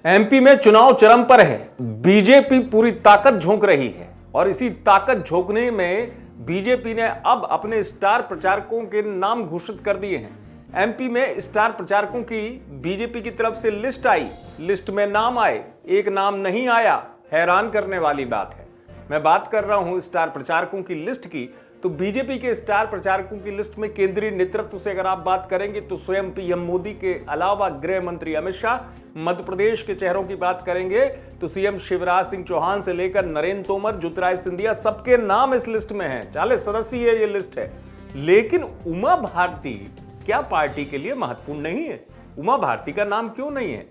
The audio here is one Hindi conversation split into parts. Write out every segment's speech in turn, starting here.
एमपी में चुनाव चरम पर है। बीजेपी पूरी ताकत झोंक रही है और इसी ताकत झोंकने में बीजेपी ने अब अपने स्टार प्रचारकों के नाम घोषित कर दिए हैं। एमपी में स्टार प्रचारकों की बीजेपी की तरफ से लिस्ट आई, लिस्ट में नाम आए, एक नाम नहीं आया। हैरान करने वाली बात है। मैं बात कर रहा हूं स्टार प्रचारकों की लिस्ट की। तो बीजेपी के स्टार प्रचारकों की लिस्ट में केंद्रीय नेतृत्व से अगर आप बात करेंगे तो स्वयं पीएम मोदी के अलावा गृह मंत्री अमित शाह, मध्य प्रदेश के चेहरों की बात करेंगे तो सीएम शिवराज सिंह चौहान से लेकर नरेंद्र तोमर, ज्योतिरादित्य सिंधिया, सबके नाम इस लिस्ट में हैं। 40 सदस्यीय ये लिस्ट है। लेकिन उमा भारती क्या पार्टी के लिए महत्वपूर्ण नहीं है? उमा भारती का नाम क्यों नहीं है?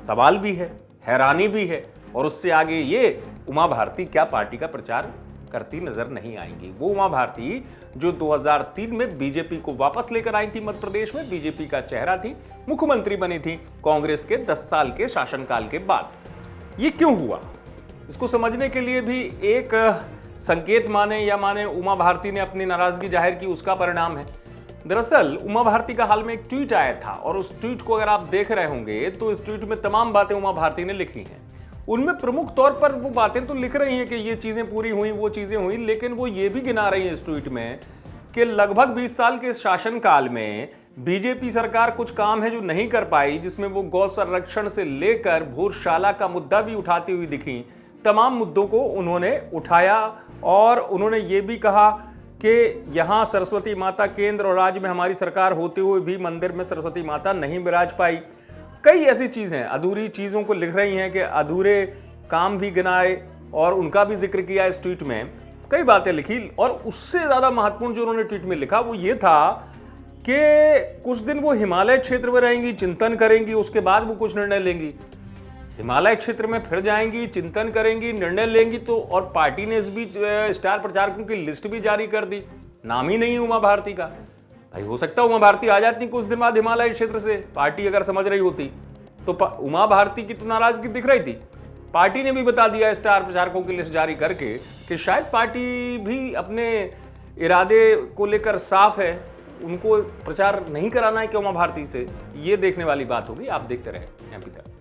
सवाल भी है, हैरानी भी है। और उससे आगे ये, उमा भारती क्या पार्टी का प्रचार करती नजर नहीं आएंगी? वो उमा भारती जो 2003 में बीजेपी को वापस लेकर आई थी, मध्य प्रदेश में बीजेपी का चेहरा थी, मुख्यमंत्री बनी थी कांग्रेस के 10 साल के शासनकाल के बाद। ये क्यों हुआ, इसको समझने के लिए भी एक संकेत माने या माने उमा भारती ने अपनी नाराजगी जाहिर की, उसका परिणाम है। दरअसल उमा भारती का हाल में एक ट्वीट आया था और उस ट्वीट को अगर आप देख रहे होंगे तो इस ट्वीट में तमाम बातें उमा भारती ने लिखी हैं। उनमें प्रमुख तौर पर वो बातें तो लिख रही हैं कि ये चीजें पूरी हुई, वो चीजें हुई, लेकिन वो ये भी गिना रही है इस ट्वीट में कि लगभग 20 साल के शासनकाल में बीजेपी सरकार कुछ काम है जो नहीं कर पाई, जिसमें वो गौ संरक्षण से लेकर भोजशाला का मुद्दा भी उठाती हुई दिखी। तमाम मुद्दों को उन्होंने उठाया और उन्होंने ये भी कहा कि यहाँ सरस्वती माता केंद्र और राज्य में हमारी सरकार होते हुए भी मंदिर में सरस्वती माता नहीं विराज पाई। कई ऐसी चीजें, अधूरी चीजों को लिख रही हैं कि अधूरे काम भी गिनाए और उनका भी जिक्र किया इस ट्वीट में। कई बातें लिखी और उससे ज्यादा महत्वपूर्ण जो उन्होंने ट्वीट में लिखा वो ये था कि कुछ दिन वो हिमालय क्षेत्र में रहेंगी, चिंतन करेंगी, उसके बाद वो कुछ निर्णय लेंगी। हिमालय क्षेत्र में फिर जाएंगी, चिंतन करेंगी, निर्णय लेंगी। तो और पार्टी ने इस बीच स्टार प्रचारकों की लिस्ट भी जारी कर दी। नाम ही नहीं है उमा भारती का। भाई हो सकता है उमा भारती आ जाती कुछ दिन बाद हिमालय क्षेत्र से, पार्टी अगर समझ रही होती तो। उमा भारती की तो नाराजगी दिख रही थी। पार्टी ने भी बता दिया स्टार प्रचारकों की लिस्ट जारी करके कि शायद पार्टी भी अपने इरादे को लेकर साफ है, उनको प्रचार नहीं कराना है कि उमा भारती से। ये देखने वाली बात होगी। आप देखते रहे एमपी तक।